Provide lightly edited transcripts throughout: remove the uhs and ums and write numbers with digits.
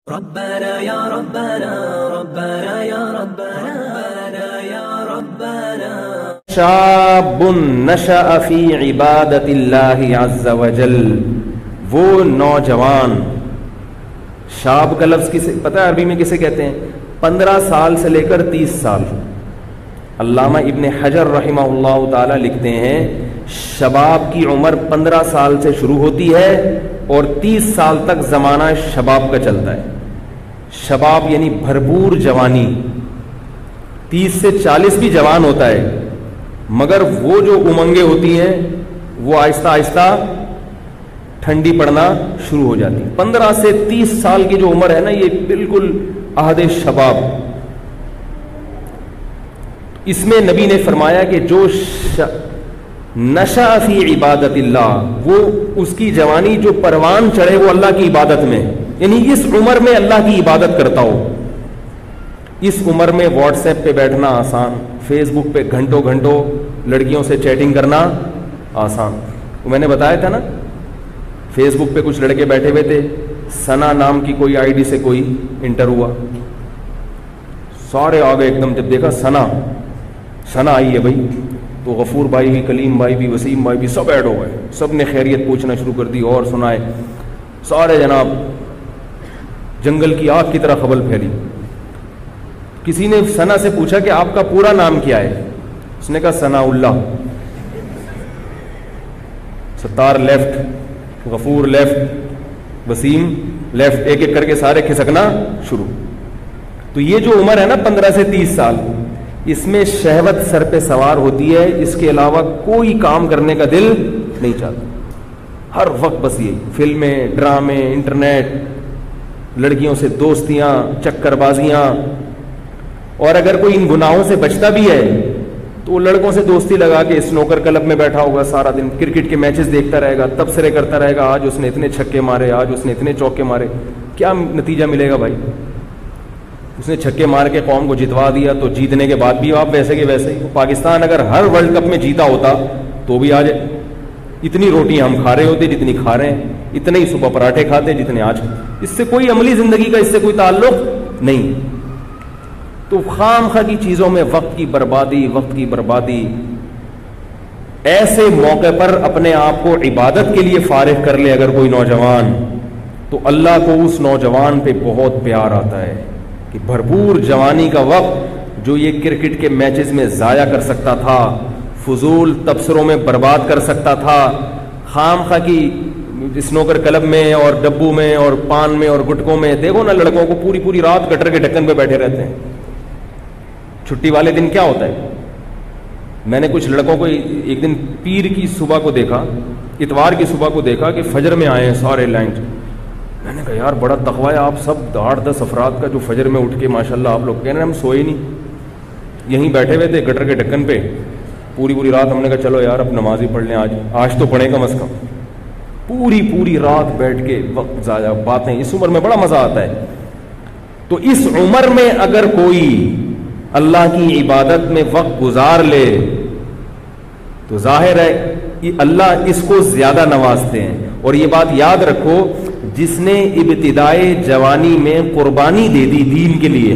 ربنا یا ربنا ربنا یا ربنا ربنا یا ربنا شاب نشأ فی عبادت اللہ عز وجل، وہ نوجوان، شاب کا لفظ کسے پتہ ہے عربی میں کسے کہتے ہیں؟ 15 سال سے لے کر 30 سال۔ علامہ ابن حجر رحمہ اللہ تعالی لکھتے ہیں شباب کی عمر 15 سال سے شروع ہوتی ہے اور 30 سال تک زمانہ شباب کا چلتا ہے۔ شباب یعنی بھرپور جوانی، 30 سے 40 بھی جوان ہوتا ہے، مگر وہ جو امنگیں ہوتی ہیں وہ آہستہ آہستہ ٹھنڈی پڑنا شروع ہو جاتی۔ 15 سے 30 سال کی جو عمر ہے نا، یہ بالکل عہد شباب۔ اس میں نبی نے فرمایا کہ جو نشأ فی عبادت اللہ، وہ اس کی جوانی جو پروان چڑھے وہ اللہ کی عبادت میں، یعنی اس عمر میں اللہ کی عبادت کرتا ہو۔ اس عمر میں واٹس ایپ پہ بیٹھنا آسان، فیس بک پہ گھنٹوں گھنٹوں لڑکیوں سے چیٹنگ کرنا آسان۔ میں نے بتایا تھا نا، فیس بک پہ کچھ لڑکے بیٹھے ہوئے تھے، ثنا نام کی کوئی آئی ڈی سے کوئی انٹر ہوا، سارے آگے ایک دم، جب دیکھا ثنا آئی ہے بھائی، تو غفور بھائی بھی، کلیم بھائی بھی، وسیم بھائی بھی، سب ایڈ ہو گئے، سب نے خیریت پوچھنا شروع کر دی اور سنائے، سارے جناب جنگل کی آگ کی طرح خبر پھیلی۔ کسی نے ثنا سے پوچھا کہ آپ کا پورا نام کیا ہے؟ اس نے کہا ثناء اللہ۔ ستار لیفٹ، غفور لیفٹ، وسیم لیفٹ، ایک ایک کر کے سارے کھسکنا شروع۔ تو یہ جو عمر ہے نا 15 سے 30 سال، اس میں شہوت سر پہ سوار ہوتی ہے، اس کے علاوہ کوئی کام کرنے کا دل نہیں چاہتا، ہر وقت بس یہی فلمیں، ڈرامے، انٹرنیٹ، لڑکیوں سے دوستیاں، چکر بازیاں۔ اور اگر کوئی ان گناہوں سے بچتا بھی ہے تو وہ لڑکوں سے دوستی لگا کے اسنوکر کلب میں بیٹھا ہوگا، سارا دن کرکٹ کے میچز دیکھتا رہے گا، تبصرے کرتا رہے گا، آج اس نے اتنے چھکے مارے، آج اس نے اتنے چوکے مارے۔ کیا نتیجہ ملے گا بھائی؟ اس نے چھکے مار کے قوم کو جتوا دیا، تو جیتنے کے بعد بھی آپ ویسے کے ویسے ہی۔ پاکستان اگر ہر ورلڈ کپ میں جیتا ہوتا تو بھی آج اتنی روٹیاں ہم کھا رہے ہوتے جتنی کھا رہے ہیں، اتنے ہی صبح پراٹھے کھاتے جتنے آج۔ اس سے کوئی عملی زندگی کا اس سے کوئی تعلق نہیں۔ تو خام خواہ کی چیزوں میں وقت کی بربادی، ایسے موقع پر اپنے آپ کو عبادت کے لیے فارغ کر لے اگر کوئی نوجوان، تو اللہ کو اس نوجوان پہ بہت پیار آتا ہے کہ بھرپور جوانی کا وقت جو یہ کرکٹ کے میچز میں ضائع کر سکتا تھا، فضول تبصروں میں برباد کر سکتا تھا، خام خواہ کی اسنوکر کلب میں اور ڈبو میں اور پان میں اور گٹکوں میں، دیکھو نا لڑکوں کو پوری رات گٹر کے ڈھکن پہ بیٹھے رہتے ہیں۔ چھٹی والے دن کیا ہوتا ہے؟ میں نے کچھ لڑکوں کو ایک دن پیر کی صبح کو دیکھا، اتوار کی صبح کو دیکھا کہ فجر میں آئے ہیں سارے لائن۔ میں نے کہا یار بڑا تقوی ہے آپ سب 8-10 افراد کا جو فجر میں اٹھ کے ماشاءاللہ آپ لوگ کہہ رہے ہیں ہم سوئے نہیں، یہیں بیٹھے ہوئے تھے گٹر کے ڈھکن پہ پوری رات۔ ہم نے کہا چلو یار اب نماز ہی پڑھ لیں، آج تو پڑھیں کم از کم۔ پوری رات بیٹھ کے وقت ضائع، باتیں، اس عمر میں بڑا مزہ آتا ہے۔ تو اس عمر میں اگر کوئی اللہ کی عبادت میں وقت گزار لے تو ظاہر ہے کہ اللہ اس کو زیادہ نوازتے ہیں۔ اور یہ بات یاد رکھو، جس نے ابتدائے جوانی میں قربانی دے دی دین کے لیے،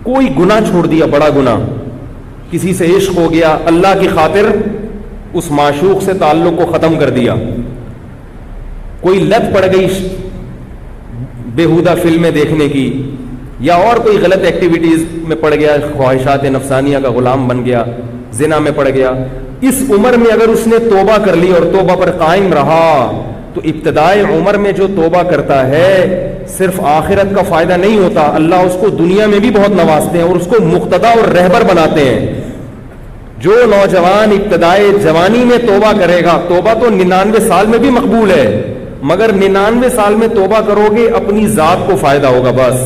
کوئی گناہ چھوڑ دیا، بڑا گناہ، کسی سے عشق ہو گیا، اللہ کی خاطر اس معشوق سے تعلق کو ختم کر دیا، کوئی لت پڑ گئی بیہودہ فلمیں دیکھنے کی، یا اور کوئی غلط ایکٹیویٹیز میں پڑ گیا، خواہشات نفسانیہ کا غلام بن گیا، زنا میں پڑ گیا، اس عمر میں اگر اس نے توبہ کر لی اور توبہ پر قائم رہا تو ابتدائی عمر میں جو توبہ کرتا ہے صرف آخرت کا فائدہ نہیں ہوتا، اللہ اس کو دنیا میں بھی بہت نوازتے ہیں اور اس کو مقتدا اور رہبر بناتے ہیں۔ جو نوجوان ابتدائی جوانی میں توبہ کرے گا، توبہ تو 99 سال میں بھی مقبول ہے، مگر 99 سال میں توبہ کرو گے اپنی ذات کو فائدہ ہوگا، بس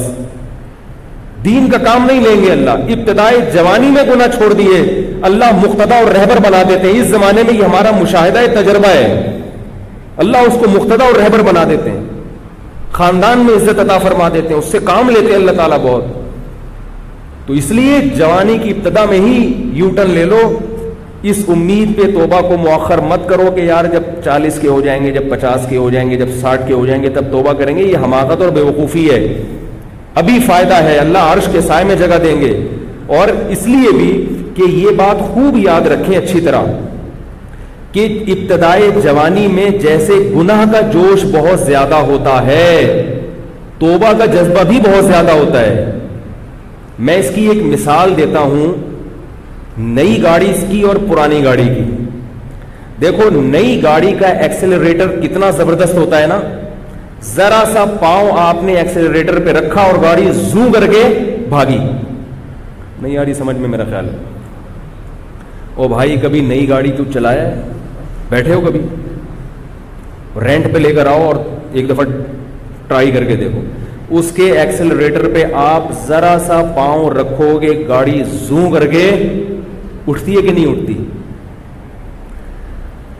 دین کا کام نہیں لیں گے اللہ۔ ابتدائی جوانی میں گناہ چھوڑ دیے، اللہ مقتدا اور رہبر بنا دیتے ہیں۔ اس زمانے میں یہ ہمارا مشاہدہ تجربہ ہے، اللہ اس کو مقتدا اور رہبر بنا دیتے ہیں، خاندان میں عزت عطا فرما دیتے ہیں، اس سے کام لیتے ہیں اللہ تعالیٰ بہت۔ تو اس لیے جوانی کی ابتدا میں ہی یو ٹرن لے لو، اس امید پہ توبہ کو مؤخر مت کرو کہ یار جب 40 کے ہو جائیں گے، جب 50 کے ہو جائیں گے، جب 60 کے ہو جائیں گے تب توبہ کریں گے، یہ حماقت اور بیوقوفی ہے۔ ابھی فائدہ ہے, اللہ عرش کے سائے میں جگہ دیں گے. اور اس لیے بھی کہ یہ بات خوب یاد رکھیں اچھی طرح کہ ابتدائے جوانی میں جیسے گناہ کا جوش بہت زیادہ ہوتا ہے, توبہ کا جذبہ بھی بہت زیادہ ہوتا ہے. میں اس کی ایک مثال دیتا ہوں, نئی گاڑی کی اور پرانی گاڑی کی. دیکھو نئی گاڑی کا ایکسیلریٹر کتنا زبردست ہوتا ہے نا, ذرا سا پاؤں آپ نے ایکسیلریٹر پہ رکھا اور گاڑی زو کر کے بھاگی. نہیں آ رہی سمجھ میں میرا خیال ہے. او بھائی کبھی نئی گاڑی کیوں چلایا ہے, بیٹھے ہو کبھی, رینٹ پہ لے کر آؤ اور ایک دفعہ ٹرائی کر کے دیکھو. اس کے ایکسیلریٹر پہ آپ ذرا سا پاؤں رکھو گے گاڑی زو کر کے اٹھتی ہے کہ نہیں اٹھتی.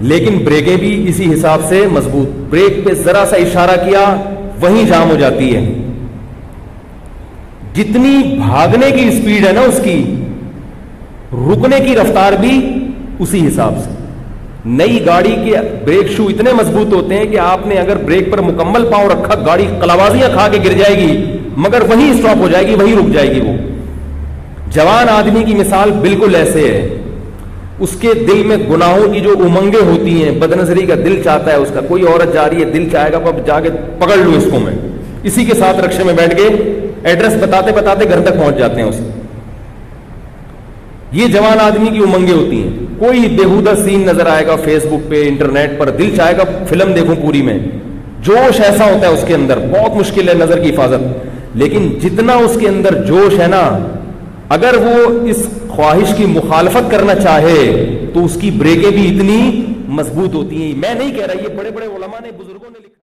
لیکن بریکیں بھی اسی حساب سے مضبوط, بریک پہ ذرا سا اشارہ کیا وہیں جام ہو جاتی ہے. جتنی بھاگنے کی اسپیڈ ہے نا اس کی, رکنے کی رفتار بھی اسی حساب سے. نئی گاڑی کے بریک شو اتنے مضبوط ہوتے ہیں کہ آپ نے اگر بریک پر مکمل پاؤں رکھا گاڑی کلاوازیاں کھا کے گر جائے گی مگر وہیں اسٹاپ ہو جائے گی, وہیں رک جائے گی. وہ جوان آدمی کی مثال بالکل ایسے ہے. اس کے دل میں گناہوں کی جو امنگیں ہوتی ہیں, بدنظری کا دل چاہتا ہے, اس کا کوئی عورت جا رہی ہے دل چاہے گا اب جا کے پکڑ لوں اس کو میں, اسی کے ساتھ رکشے میں بیٹھ کے ایڈریس بتاتے بتاتے گھر تک پہنچ جاتے ہیں اسے. یہ جوان آدمی کی امنگیں ہوتی ہیں. کوئی بےہودہ سین نظر آئے گا فیس بک پہ, انٹرنیٹ پر, دل چاہے گا فلم دیکھوں پوری میں, جوش ایسا ہوتا ہے اس کے اندر, بہت مشکل ہے نظر کی حفاظت. لیکن جتنا اس کے اندر جوش ہے نا, اگر وہ اس خواہش کی مخالفت کرنا چاہے تو اس کی بریکیں بھی اتنی مضبوط ہوتی ہیں. میں نہیں کہہ رہا, یہ بڑے بڑے علماء نے, بزرگوں نے